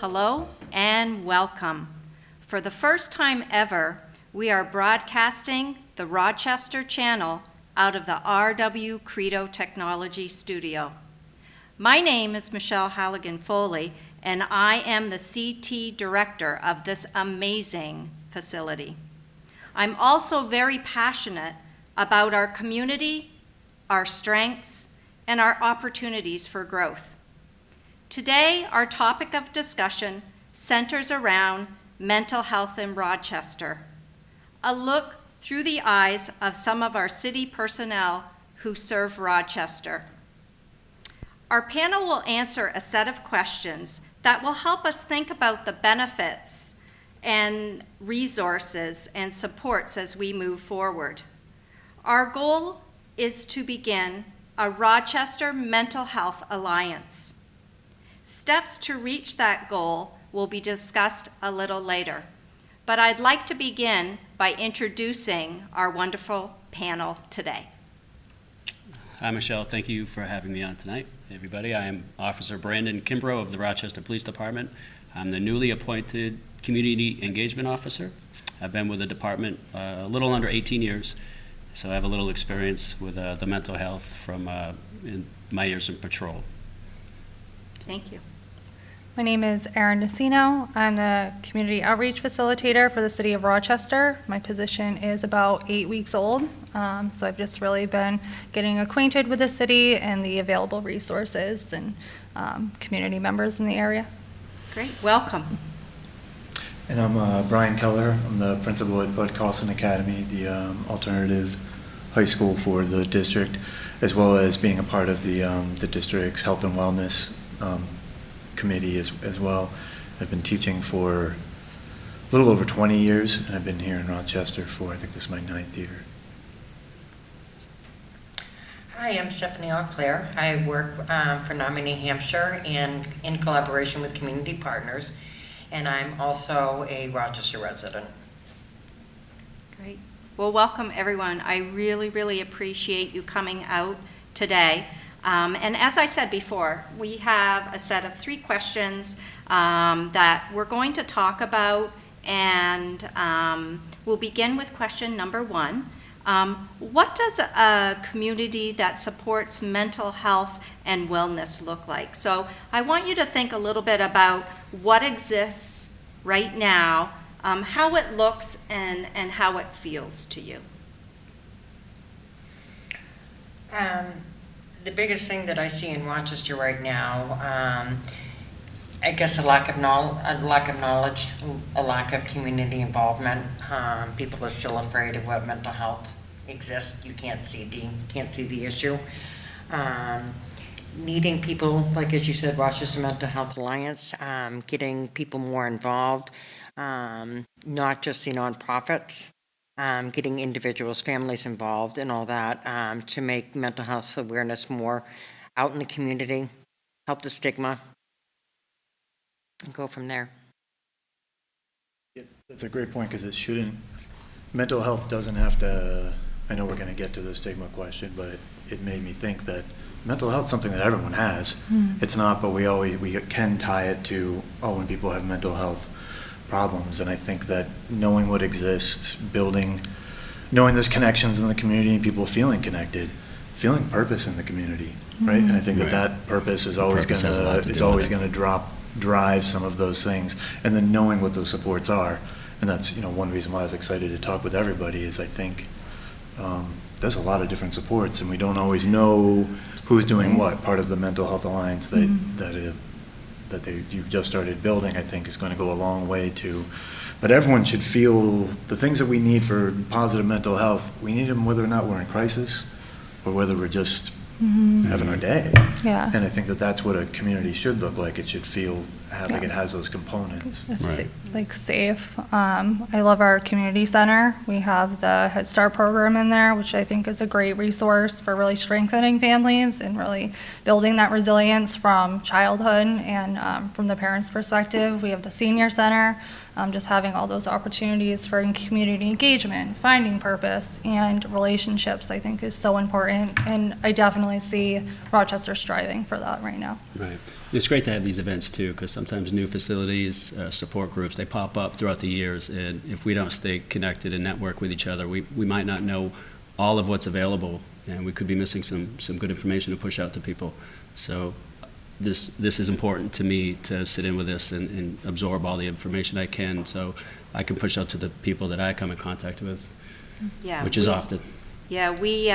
Hello and welcome. For the first time ever, we are broadcasting the Rochester channel out of the RW Credo Technology Studio. My name is Michelle Halligan Foley, and I am the CT director of this amazing facility. I'm also very passionate about our community, our strengths, and our opportunities for growth. Today, our topic of discussion centers around mental health in Rochester, a look through the eyes of some of our city personnel who serve Rochester. Our panel will answer a set of questions that will help us think about the benefits and resources and supports as we move forward. Our goal is to begin a Rochester Mental Health Alliance. Steps to reach that goal will be discussed a little later, but I'd like to begin by introducing our wonderful panel today. Hi, Michelle. Thank you for having me on tonight, everybody. I am Officer Brandon Kimbrough of the Rochester Police Department. I'm the newly appointed Community Engagement Officer. I've been with the department a little under 18 years, so I have a little experience with the mental health from in my years in patrol. Thank you. My name is Erin Nacino. I'm the Community Outreach Facilitator for the City of Rochester. My position is about 8 weeks old, so I've just really been getting acquainted with the city and the available resources and community members in the area. Great, welcome. And I'm Brian Keller. I'm the principal at Bud Carlson Academy, the alternative high school for the district, as well as being a part of the district's health and wellness committee as well. I've been teaching for a little over 20 years, and I've been here in Rochester for, I think this is my 9th year. Hi, I'm Stephanie Auclair. I work for NAMI New Hampshire and in collaboration with community partners, and I'm also a Rochester resident. Great. Well, welcome everyone. I really appreciate you coming out today. And as I said before, we have a set of 3 questions that we're going to talk about, and we'll begin with question number 1. What does a community that supports mental health and wellness look like? So I want you to think a little bit about what exists right now, how it looks, and how it feels to you. The biggest thing that I see in Rochester right now, I guess a lack of knowledge, a lack of community involvement. People are still afraid of what mental health exists. You can't see the issue. Needing people, like as you said, Rochester Mental Health Alliance, getting people more involved, not just the nonprofits. Getting individuals, families involved and all that to make mental health awareness more out in the community, help the stigma, and go from there. Yeah, that's a great point, because it shouldn't, mental health doesn't have to, I know we're going to get to the stigma question, but it made me think that mental health is something that everyone has. It's not, but we can tie it to, when people have mental health problems. And I think that knowing what exists, knowing there's connections in the community and people feeling connected, feeling purpose in the community, right? And I think that purpose is always going to drive some of those things. And then knowing what those supports are, and that's one reason why I was excited to talk with everybody, is I think there's a lot of different supports, and we don't always know who's doing what. Part of the Mental Health Alliance you've just started building, I think, is going to go a long way to, but everyone should feel the things that we need for positive mental health. We need them whether or not we're in crisis or whether we're just having our day. Yeah. And I think that's what a community should look like. It should feel like it has those components. Right. Like safe. I love our community center. We have the Head Start program in there, which I think is a great resource for really strengthening families and really building that resilience from childhood and from the parents' perspective. We have the senior center, just having all those opportunities for community engagement, finding purpose, and relationships, I think is so important. And I definitely see Rochester striving for that right now. Right. It's great to have these events too, because sometimes new facilities, support groups, they pop up throughout the years, and if we don't stay connected and network with each other, we might not know all of what's available, and we could be missing some good information to push out to people. So this is important to me, to sit in with this and absorb all the information I can, so I can push out to the people that I come in contact with, Yeah, which is often. Yeah, we,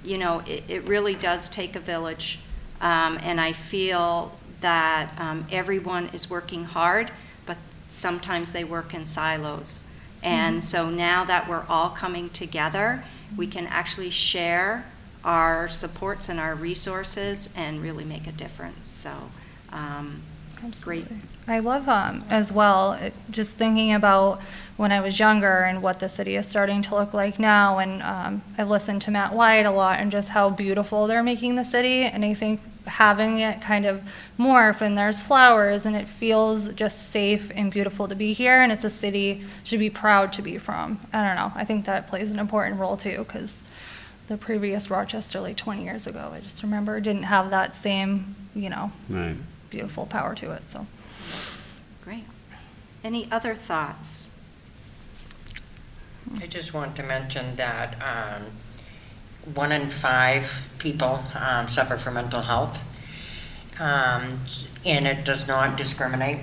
you know, it really does take a village, and I feel that everyone is working hard, but sometimes they work in silos. And so now that we're all coming together, we can actually share our supports and our resources and really make a difference. So, great. I love as well, just thinking about when I was younger and what the city is starting to look like now. And I listened to Matt White a lot and just how beautiful they're making the city. And I think having it kind of morph and there's flowers and it feels just safe and beautiful to be here. And it's a city should be proud to be from. I don't know. I think that plays an important role too, because the previous Rochester, like 20 years ago, I just remember didn't have that same, you know, Right. beautiful power to it. So. Great. Any other thoughts? I just want to mention that 1 in 5 people suffer from mental health, and it does not discriminate.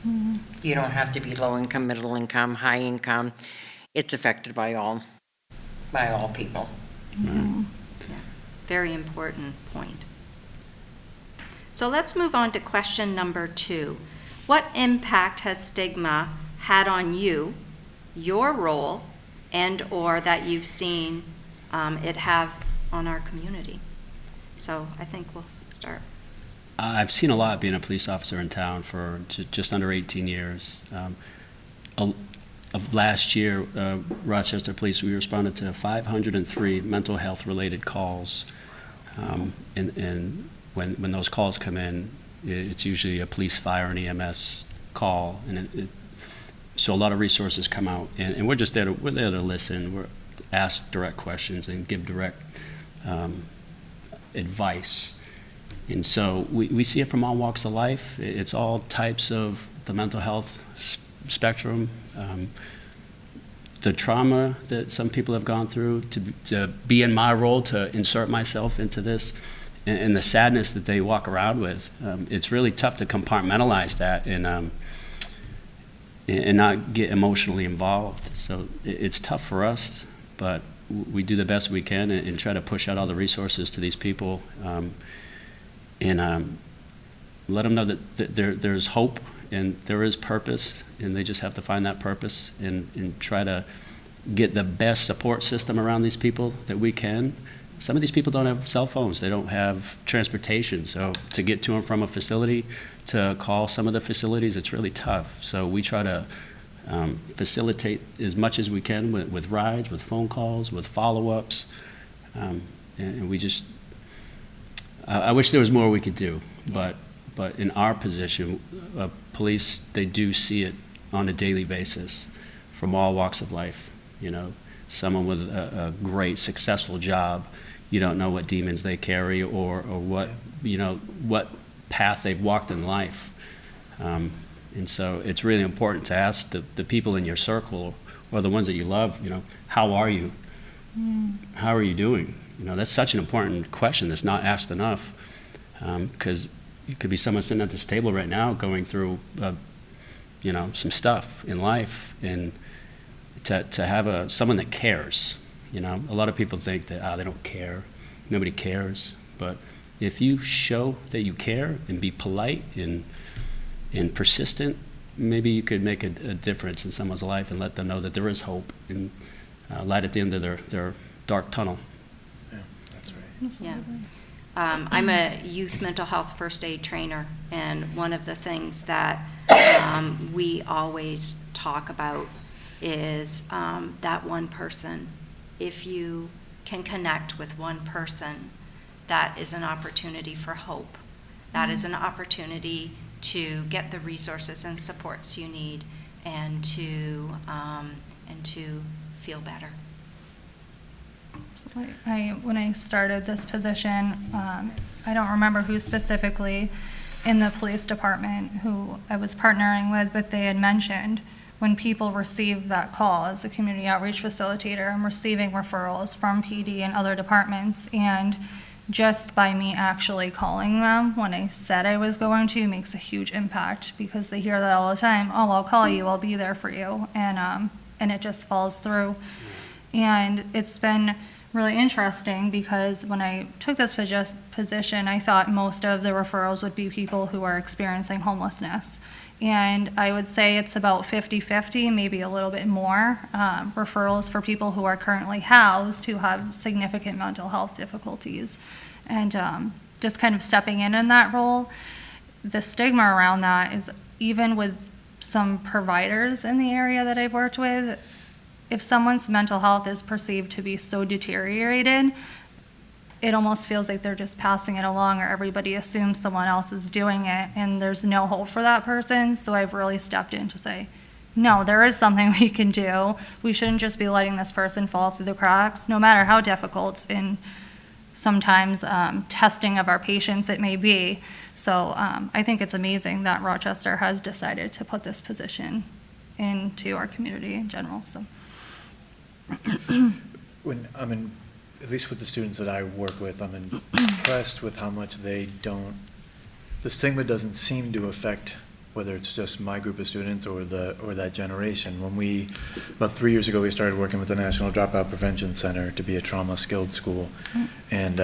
Mm-hmm. You don't have to be low income, middle income, high income. It's affected by all people. Yeah, very important point. So let's move on to question number 2. What impact has stigma had on you, your role, and/or that you've seen it have on our community? So I think we'll start. I've seen a lot being a police officer in town for just under 18 years. Of last year, Rochester Police, we responded to 503 mental health related calls. And when those calls come in, it's usually a police, fire, and EMS call. And so a lot of resources come out, and we're just there to listen. We're ask direct questions and give direct advice. And so we see it from all walks of life. It's all types of the mental health spectrum. The trauma that some people have gone through, to be in my role, to insert myself into this, and the sadness that they walk around with. It's really tough to compartmentalize that and not get emotionally involved. So it's tough for us, but we do the best we can and try to push out all the resources to these people, and let them know that there's hope and there is purpose, and they just have to find that purpose and try to get the best support system around these people that we can. Some of these people don't have cell phones. They don't have transportation. So to get to and from a facility, to call some of the facilities, it's really tough. So we try to facilitate as much as we can with rides, with phone calls, with follow-ups. And we just, I wish there was more we could do. But in our position, police, they do see it on a daily basis from all walks of life. You know, someone with a great, successful job, you don't know what demons they carry or what, you know, what path they've walked in life. And so it's really important to ask the people in your circle or the ones that you love, you know, how are you? How are you doing? You know, that's such an important question that's not asked enough, because it could be someone sitting at this table right now going through, you know, some stuff in life, and to have someone that cares. You know, a lot of people think that they don't care, nobody cares. But if you show that you care and be polite and persistent, maybe you could make a difference in someone's life and let them know that there is hope and light at the end of their dark tunnel. Yeah, that's right. Yeah. I'm a youth mental health first aid trainer, and one of the things that we always talk about is that one person. If you can connect with one person, that is an opportunity for hope. That is an opportunity to get the resources and supports you need, and to feel better. When I started this position, I don't remember who specifically in the police department who I was partnering with, but they had mentioned when people receive that call as a community outreach facilitator, I'm receiving referrals from PD and other departments, and just by me actually calling them when I said I was going to makes a huge impact, because they hear that all the time. Oh, I'll call you, I'll be there for you, and it just falls through. And it's been really interesting because when I took this position, I thought most of the referrals would be people who are experiencing homelessness. And I would say it's about 50-50, maybe a little bit more, referrals for people who are currently housed who have significant mental health difficulties. And just kind of stepping in that role, the stigma around that is, even with some providers in the area that I've worked with, if someone's mental health is perceived to be so deteriorated, it almost feels like they're just passing it along, or everybody assumes someone else is doing it, and there's no hope for that person. So I've really stepped in to say, no, there is something we can do. We shouldn't just be letting this person fall through the cracks, no matter how difficult and sometimes testing of our patients it may be. So I think it's amazing that Rochester has decided to put this position into our community in general. So. At least with the students that I work with, I'm impressed with how much the stigma doesn't seem to affect whether it's just my group of students or that generation. About 3 years ago, we started working with the National Dropout Prevention Center to be a trauma-skilled school. And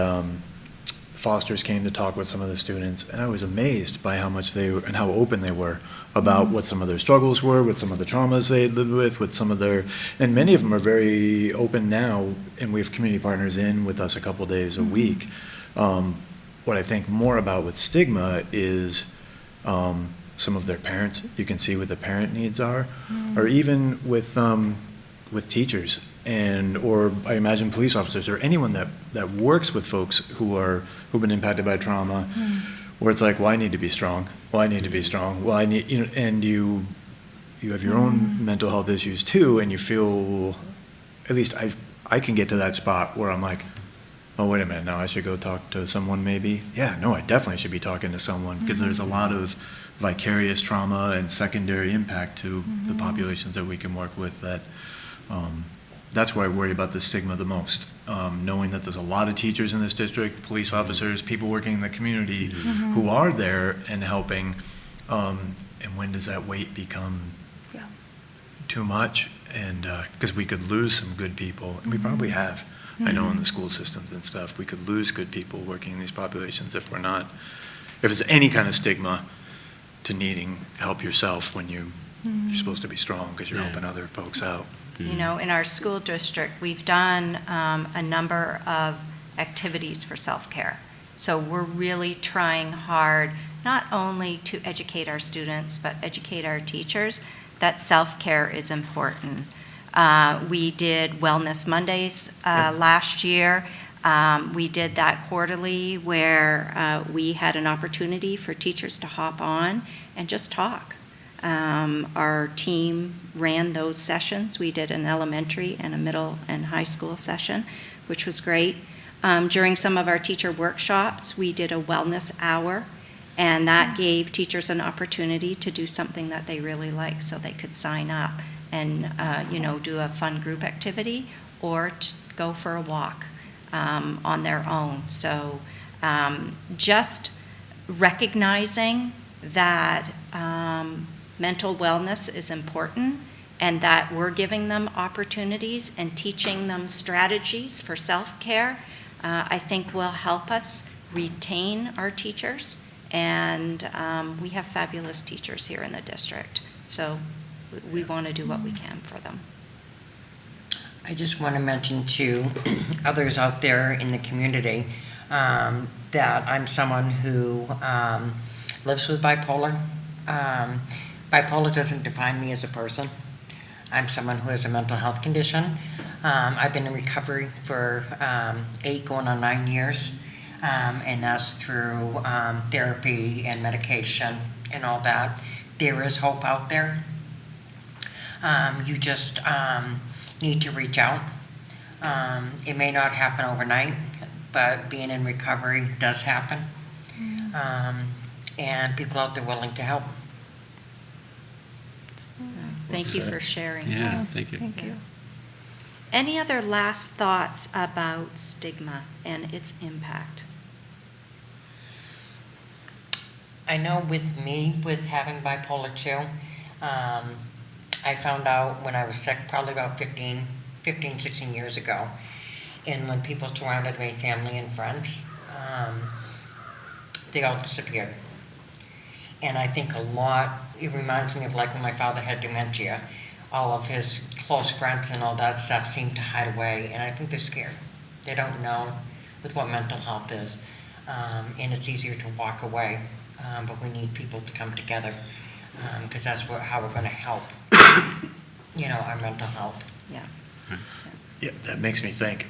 fosters came to talk with some of the students, and I was amazed by how much and how open they were about what some of their struggles were, with some of the traumas they had lived with some of and many of them are very open now, and we have community partners in with us a couple days a week. What I think more about with stigma is some of their parents. You can see what the parent needs are, or even with teachers, or I imagine police officers, or anyone that works with folks who've been impacted by trauma, where it's like, well, I need to be strong. Well, I need to be strong. Well, and you have your own mental health issues too, and you feel, at least I can get to that spot where I'm like, oh, wait a minute, now I should go talk to someone maybe. Yeah, no, I definitely should be talking to someone, because there's a lot of vicarious trauma and secondary impact to the populations that we can work with. That's where I worry about the stigma the most, knowing that there's a lot of teachers in this district, police officers, people working in the community who are there and helping, and when does that weight become too much? And because we could lose some good people, and we probably have, I know, in the school systems and stuff, we could lose good people working in these populations if there's any kind of stigma to needing help yourself when you're supposed to be strong because you're helping other folks out. You know, in our school district, we've done a number of activities for self-care. So we're really trying hard, not only to educate our students, but educate our teachers that self-care is important. We did Wellness Mondays last year. We did that quarterly, where we had an opportunity for teachers to hop on and just talk. Our team ran those sessions. We did an elementary and a middle and high school session, which was great. During some of our teacher workshops, we did a wellness hour, and that gave teachers an opportunity to do something that they really like, so they could sign up and do a fun group activity or go for a walk on their own. So just recognizing that mental wellness is important, and that we're giving them opportunities and teaching them strategies for self-care, I think will help us retain our teachers. And we have fabulous teachers here in the district. So we want to do what we can for them. I just want to mention to others out there in the community that I'm someone who lives with bipolar. Bipolar doesn't define me as a person. I'm someone who has a mental health condition. I've been in recovery for 8 going on 9 years, and that's through therapy and medication and all that. There is hope out there. You just need to reach out. It may not happen overnight, but being in recovery does happen. and people out there willing to help. Thank you for sharing. Yeah, thank you. Thank you. Any other last thoughts about stigma and its impact? I know with me, with having bipolar 2, I found out when I was sick, probably about 15, 16 years ago. And when people surrounded me, family and friends, they all disappeared. And I think a lot, it reminds me of like when my father had dementia, all of his close friends and all that stuff seemed to hide away, and I think they're scared. They don't know with what mental health is, and it's easier to walk away, but we need people to come together, because that's how we're going to help, our mental health. Yeah. Yeah, that makes me think,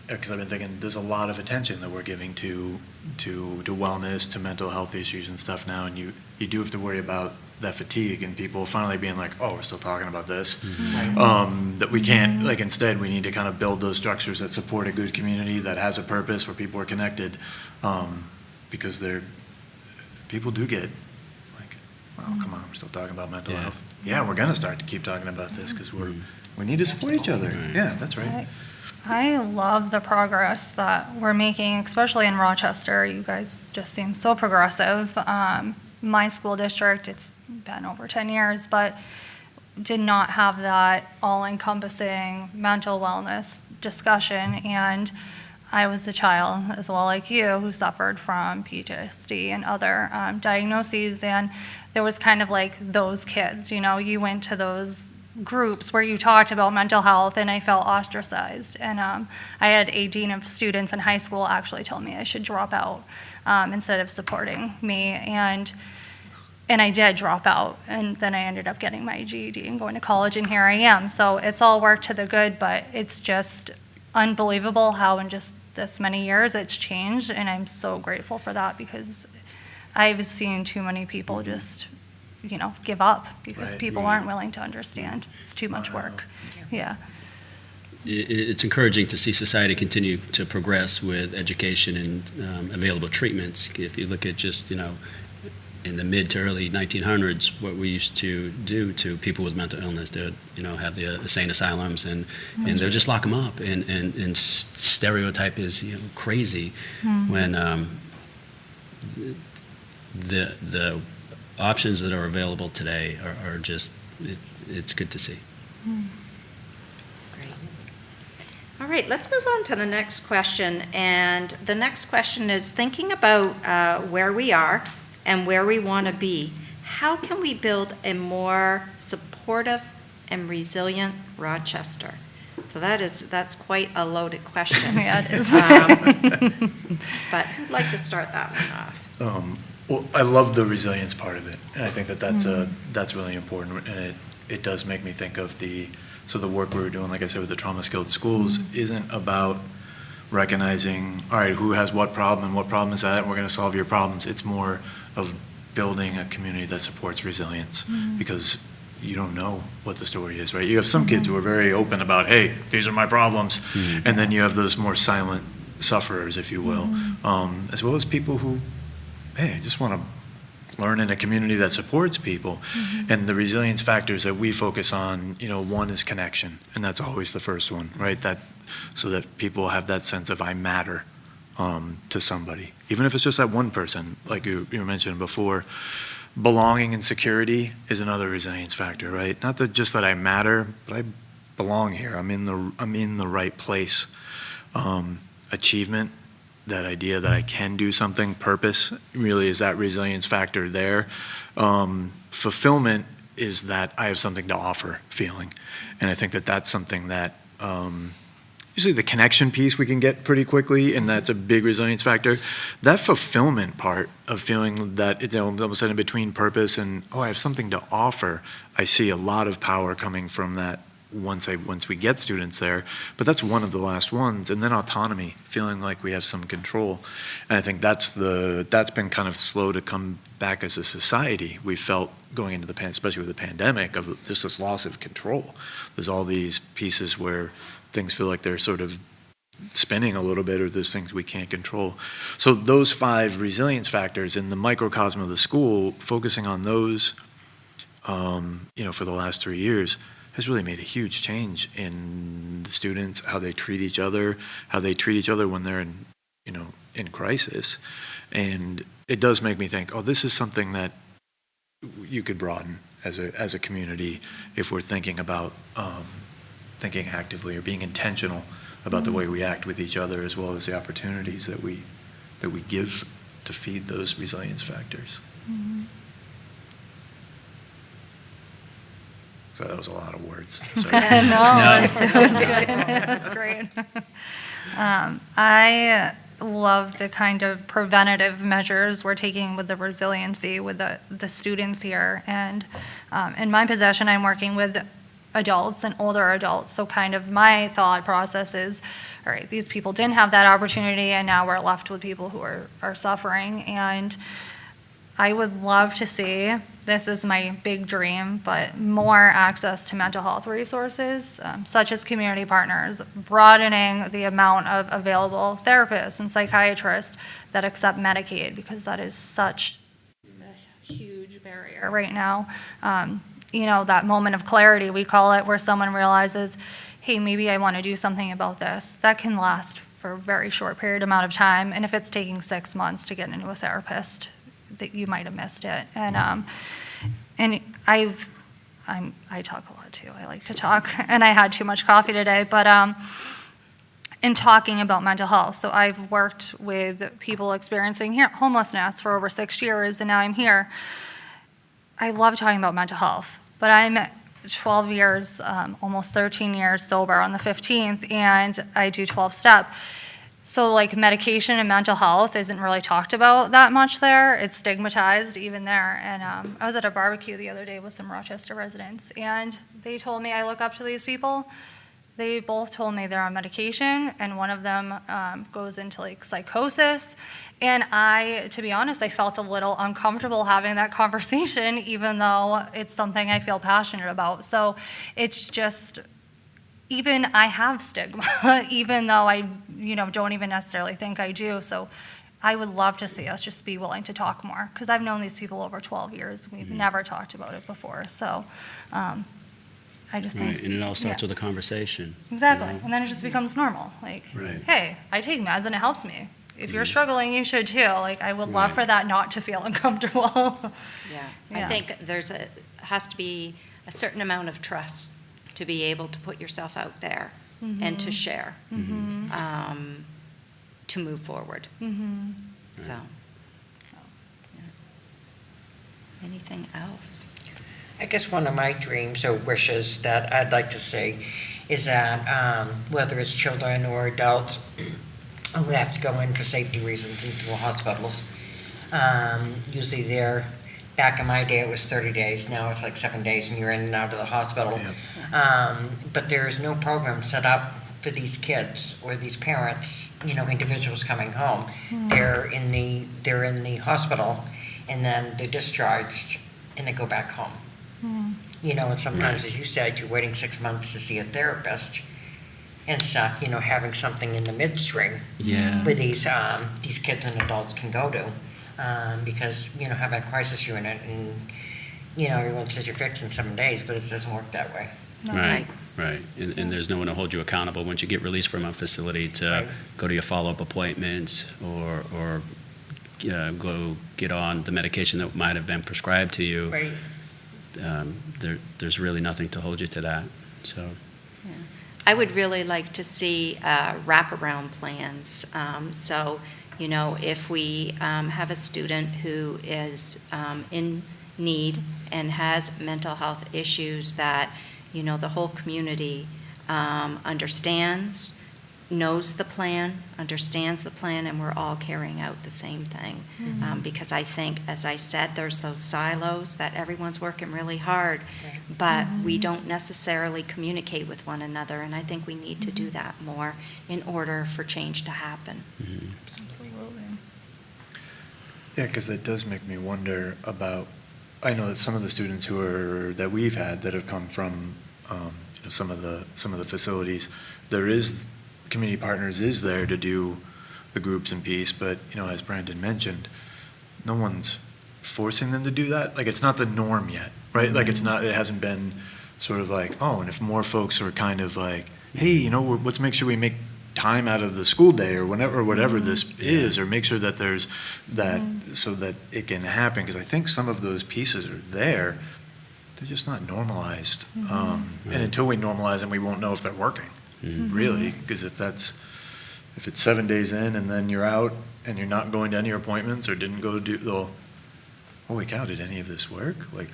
because I've been thinking there's a lot of attention that we're giving to wellness, to mental health issues and stuff now, and you do have to worry about that fatigue and people finally being like, oh, we're still talking about this. That we can't, like, instead we need to kind of build those structures that support a good community that has a purpose where people are connected, because people do get like, well, come on, we're still talking about mental health. Yeah, we're going to start to keep talking about this because we need to support each other. Yeah, that's right. I love the progress that we're making, especially in Rochester. You guys just seem so progressive. My school district, it's been over 10 years, but did not have that all-encompassing mental wellness discussion. And I was the child, as well like you, who suffered from PTSD and other diagnoses. And there was kind of like those kids, you went to those groups where you talked about mental health, and I felt ostracized. And I had a dean of students in high school actually tell me I should drop out instead of supporting me. And I did drop out, and then I ended up getting my GED and going to college, and here I am. So it's all work to the good, but it's just unbelievable how in just this many years it's changed, and I'm so grateful for that because I've seen too many people just give up because people aren't willing to understand. It's too much work. Yeah. It's encouraging to see society continue to progress with education and available treatments. If you look at just, in the mid to early 1900s, what we used to do to people with mental illness, they'd, have the insane asylums and they'll just lock them up and stereotype is, crazy when the options that are available today are just, it's good to see. Great. All right, let's move on to the next question. And the next question is thinking about where we are and where we want to be. How can we build a more supportive and resilient Rochester? So that's quite a loaded question. Yeah, it is. But who'd like to start that one off? Well, I love the resilience part of it, and I think that's really important, and it does make me think of the work we were doing, like I said, with the trauma-skilled schools, isn't about recognizing, all right, who has what problem and what problem is that, and we're going to solve your problems. It's more of building a community that supports resilience, because you don't know what the story is, right? You have some kids who are very open about, hey, these are my problems, and then you have those more silent sufferers, if you will, as well as people who, hey, I just want to learn in a community that supports people. And the resilience factors that we focus on, one is connection, and that's always the first one, right? So that people have that sense of I matter to somebody, even if it's just that one person, like you were mentioning before. Belonging and security is another resilience factor, right? Not just that I matter, but I belong here. I'm in the right place. Achievement. That idea that I can do something, purpose, really is that resilience factor there. Fulfillment is that I have something to offer feeling. And I think that's something that, usually the connection piece we can get pretty quickly, and that's a big resilience factor. That fulfillment part of feeling that it's almost in between purpose and, I have something to offer, I see a lot of power coming from that once we get students there, but that's one of the last ones. And then autonomy, feeling like we have some control. And I think that's been kind of slow to come back as a society. We felt going into especially with the pandemic, of just this loss of control. There's all these pieces where things feel like they're sort of spinning a little bit, or there's things we can't control. So those 5 resilience factors in the microcosm of the school, focusing on those, for the last 3 years, has really made a huge change in the students, how they treat each other when they're in crisis. And it does make me think, this is something that you could broaden as a community if we're thinking about thinking actively or being intentional about the way we act with each other, as well as the opportunities that we give to feed those resilience factors. Mm-hmm. So that was a lot of words. No, Sorry. it was good. It was great. I love the kind of preventative measures we're taking with the resiliency with the students here. And in my position, I'm working with adults and older adults. So kind of my thought process is, all right, these people didn't have that opportunity, and now we're left with people who are suffering. And I would love to see, this is my big dream, but more access to mental health resources, such as community partners, broadening the amount of available therapists and psychiatrists that accept Medicaid, because that is such a huge barrier right now. That moment of clarity, we call it, where someone realizes, hey, maybe I want to do something about this. That can last for a very short period amount of time, and if it's taking 6 months to get into a therapist, that you might have missed it. And I talk a lot too. I like to talk, and I had too much coffee today. But in talking about mental health, so I've worked with people experiencing homelessness for over 6 years, and now I'm here. I love talking about mental health, but I'm 12 years, almost 13 years sober on the 15th, and I do 12-step. So like medication and mental health isn't really talked about that much there. It's stigmatized even there. And I was at a barbecue the other day with some Rochester residents, and they told me I look up to these people. They both told me they're on medication, and one of them goes into like psychosis. And to be honest, I felt a little uncomfortable having that conversation, even though it's something I feel passionate about. So it's just, even I have stigma, even though I, don't even necessarily think I do. So I would love to see us just be willing to talk more, because I've known these people over 12 years. We've never talked about it before. So I just think. Right, and it all starts with a conversation. Exactly, and then it just becomes normal. Like, Right. hey, I take meds and it helps me. If you're struggling, you should too. Like, I would love for that not to feel uncomfortable. Yeah, I think has to be a certain amount of trust to be able to put yourself out there and to share, to move forward. So, yeah. Anything else? I guess one of my dreams or wishes that I'd like to see is that whether it's children or adults who have to go in for safety reasons into hospitals, usually back in my day it was 30 days, now it's like 7 days and you're in and out of the hospital. But there's no program set up for these kids or these parents, individuals coming home. They're in the hospital, and then they're discharged and they go back home. And sometimes, as you said, you're waiting 6 months to see a therapist and stuff, having something in the midstream where these kids and adults can go to, because, having a crisis unit and, everyone says you're fixed in 7 days, but it doesn't work that way. Right. And there's no one to hold you accountable once you get released from a facility to go to your follow-up appointments or go get on the medication that might have been prescribed to you. Right. There's really nothing to hold you to that. So. I would really like to see wraparound plans. So, if we have a student who is in need and has mental health issues, that, the whole community understands, knows the plan, understands the plan, and we're all carrying out the same thing. Because I think, as I said, there's those silos that everyone's working really hard, but we don't necessarily communicate with one another, and I think we need to do that more in order for change to happen. Absolutely. Yeah, because that does make me wonder about, I know that some of the students that we've had that have come from some of the facilities, there is Community Partners is there to do the groups and piece, but, you know, as Brandon mentioned, no one's forcing them to do that. Like, it's not the norm yet, right? Like, it's not, it hasn't been sort of like, oh, and if more folks are kind of like, hey, you know, let's make sure we make time out of the school day or whatever this is, or make sure that there's that, so that it can happen. Because I think some of those pieces are there, they're just not normalized. And until we normalize them, we won't know if they're working, really. Because if it's 7 days in and then you're out and you're not going to any appointments or didn't go do, well, holy cow, did any of this work? Like,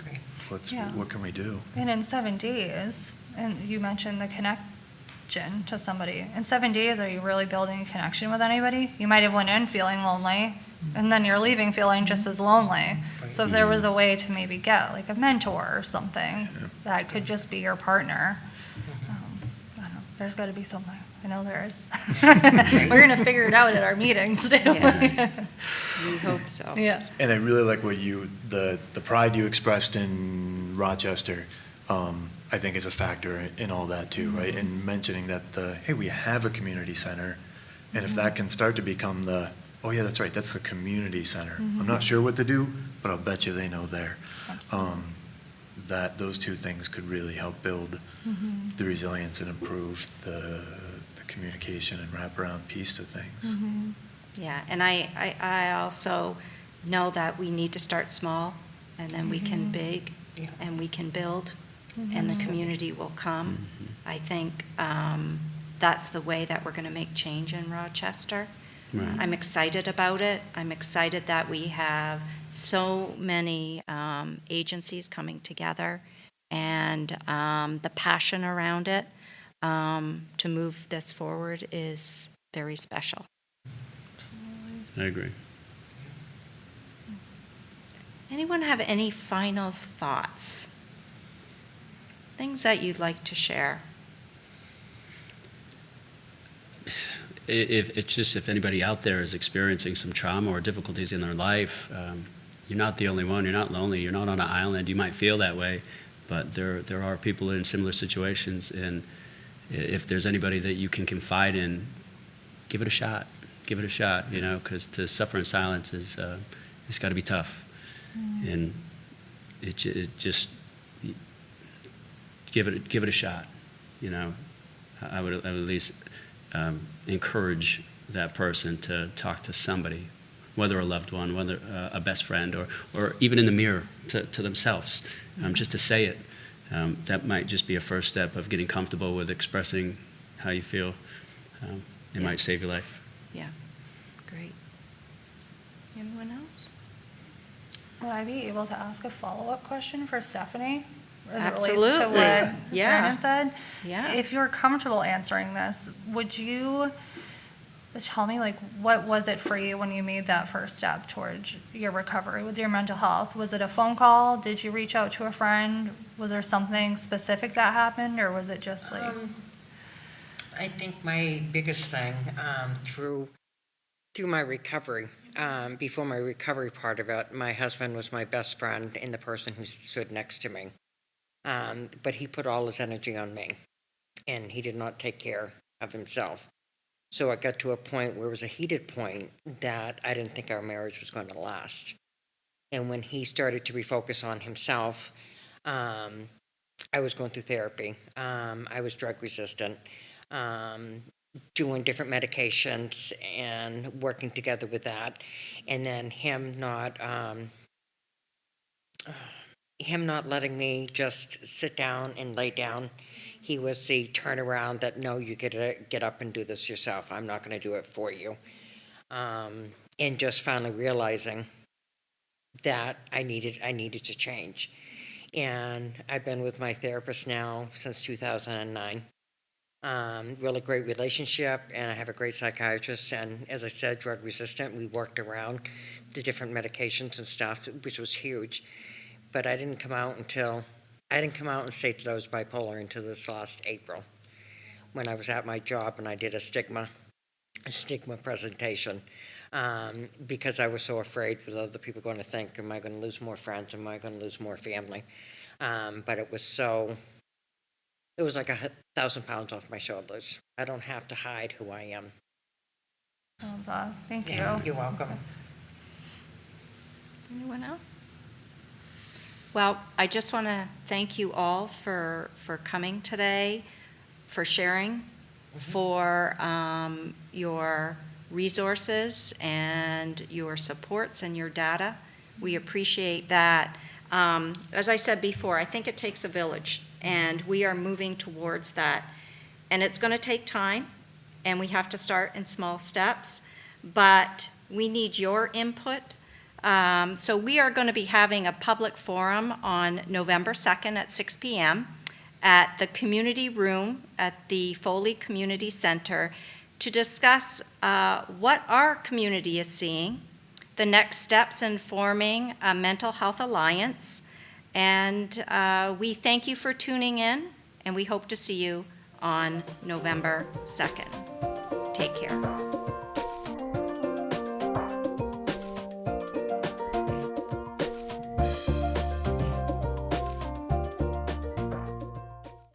what can we do? And in 7 days, and you mentioned the connection to somebody, in 7 days, are you really building a connection with anybody? You might have went in feeling lonely, and then you're leaving feeling just as lonely. So if there was a way to maybe get like a mentor or something, that could just be your partner. I don't know, there's got to be something. I know there is. We're going to figure it out at our meetings too. Yes. We hope so. Yeah. And I really like what the pride you expressed in Rochester, I think is a factor in all that too, right? And mentioning that hey, we have a community center, and if that can start to become oh yeah, that's right, that's the community center. I'm not sure what to do, but I'll bet you they know there. That those two things could really help build the resilience and improve the communication and wraparound piece to things. Yeah, and I also know that we need to start small, and then we can big, and we can build, and the community will come. I think that's the way that we're going to make change in Rochester. Right. I'm excited about it. I'm excited that we have so many agencies coming together, and the passion around it to move this forward is very special. I agree. Anyone have any final thoughts? Things that you'd like to share? If anybody out there is experiencing some trauma or difficulties in their life, you're not the only one. You're not lonely. You're not on an island. You might feel that way, but there are people in similar situations, and if there's anybody that you can confide in, give it a shot. Give it a shot, you know, because to suffer in silence it's got to be tough, and it just give it a shot, you know. I would at least encourage that person to talk to somebody, whether a loved one, whether a best friend, or even in the mirror to themselves, just to say it. That might just be a first step of getting comfortable with expressing how you feel. It might save your life. Yeah, great. Anyone else? Would I be able to ask a follow-up question for Stephanie? As it relates Absolutely. to what Yeah. Brandon said? Yeah. If you're comfortable answering this, would you tell me, like, what was it for you when you made that first step towards your recovery with your mental health? Was it a phone call? Did you reach out to a friend? Was there something specific that happened, or was it just like... I think my biggest thing through my recovery, before my recovery part of it, my husband was my best friend and the person who stood next to me. But he put all his energy on me, and he did not take care of himself. So it got to a point where it was a heated point that I didn't think our marriage was going to last. And when he started to refocus on himself, I was going through therapy. I was drug resistant, doing different medications and working together with that. And then him not letting me just sit down and lay down. He was the turnaround that, no, you get up and do this yourself. I'm not going to do it for you. And just finally realizing that I needed to change. And I've been with my therapist now since 2009. Really great relationship, and I have a great psychiatrist. And as I said, drug resistant. We worked around the different medications and stuff, which was huge. But I didn't come out and state that I was bipolar until this last April, when I was at my job and I did a stigma presentation, because I was so afraid what other people going to think. Am I going to lose more friends? Am I going to lose more family? But it was so it was like 1,000 pounds off my shoulders. I don't have to hide who I am. Love that. Thank you. Yeah, you're welcome. Anyone else? Well, I just want to thank you all for coming today, for sharing, for your resources and your supports and your data. We appreciate that. As I said before, I think it takes a village, and we are moving towards that. And it's going to take time, and we have to start in small steps, but we need your input. So we are going to be having a public forum on November 2nd at 6 p.m. at the community room at the Foley Community Center to discuss what our community is seeing, the next steps in forming a mental health alliance, and we thank you for tuning in, and we hope to see you on November 2nd. Take care.